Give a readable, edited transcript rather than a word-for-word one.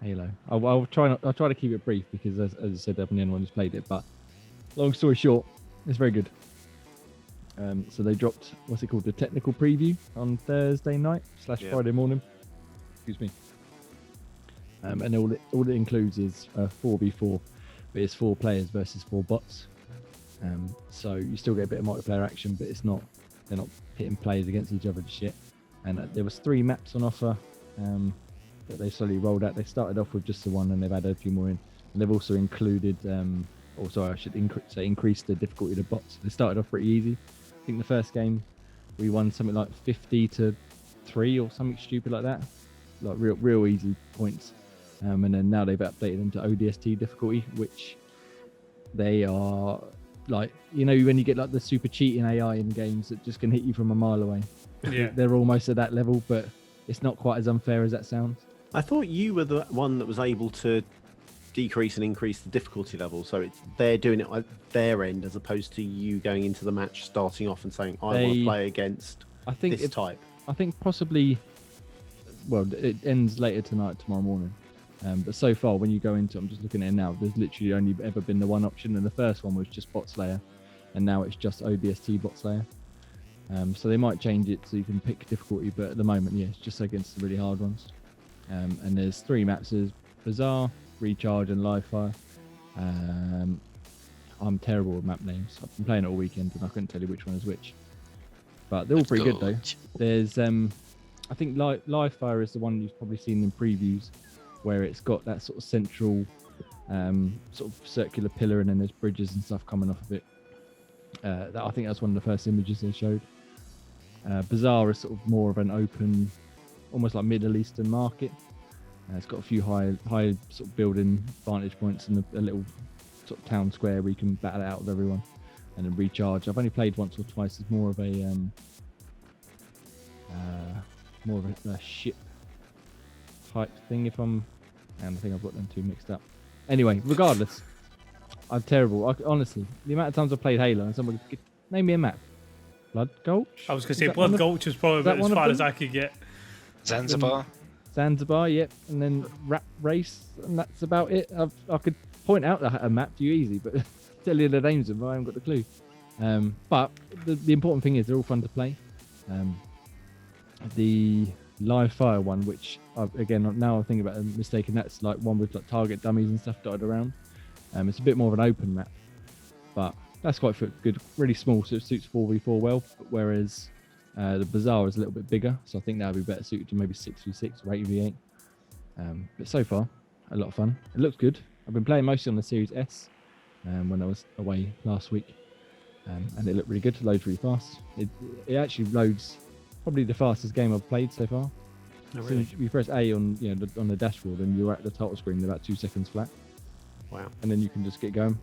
Halo. I'll try to keep it brief because, as I said, I'm the only one who's played it. But long story short, it's very good. So they dropped the technical preview on Thursday night / Friday morning. Excuse me. And all it includes is 4v4, but it's 4 players versus 4 bots. So you still get a bit of multiplayer action, but they're not pitting players against each other just yet. And there was 3 maps on offer that they slowly rolled out. They started off with just the one, and they've added a few more in. And they've also included, I should increase the difficulty of the bots. They started off pretty easy. I think the first game we won something like 50-3 or something stupid like that, like real easy points. And then now they've updated them to ODST difficulty, which they are like, when you get like the super cheating AI in games that just can hit you from a mile away. Yeah, they're almost at that level, but it's not quite as unfair as that sounds. I thought you were the one that was able to decrease and increase the difficulty level, so they're doing it at their end as opposed to you going into the match starting off and saying, I want to play against this type. I think possibly, well, it ends later tomorrow morning. But so far, when you go into, I'm just looking at it now, there's literally only ever been the one option, and the first one was just Bot Slayer, and now it's just ODST Bot Slayer. So they might change it so you can pick difficulty, but at the moment, it's just against the really hard ones. And there's 3 maps: there's Bazaar, Recharge, and Live Fire. I'm terrible with map names. I've been playing it all weekend, and I couldn't tell you which one is which. But they're all pretty good though. There's, I think Live Fire is the one you've probably seen in previews, where it's got that sort of central sort of circular pillar, and then there's bridges and stuff coming off of it. I think that's one of the first images they showed. Bazaar is sort of more of an open, almost like Middle Eastern market. It's got a few high sort of building vantage points and a little sort of town square where you can battle it out with everyone. And then Recharge, I've only played once or twice. It's more of a ship type thing. And I think I've got them two mixed up. Anyway, regardless, I'm terrible. Honestly, the amount of times I've played Halo and somebody name me a map. Blood Gulch? I was going to say Blood Gulch is probably about as far as I could get. Zanzibar, yep. And then Rat Race, and that's about it. I could point out a map to you easy, but tell you the names of them, I haven't got the clue. But the important thing is they're all fun to play. The Live Fire one, which again now I'm thinking about a mistake, and that's like one with like target dummies and stuff dotted around. It's a bit more of an open map, but that's quite good, really small, so it suits 4v4 well. Whereas the Bazaar is a little bit bigger, so I think that would be better suited to maybe 6v6 or 8v8. But so far, a lot of fun. It looks good. I've been playing mostly on the Series S when I was away last week, and it looked really good. It loads really fast. It actually loads probably the fastest game I've played so far. Oh, really? So you press A on the dashboard, and you're at the title screen in about 2 seconds flat. Wow! And then you can just get going.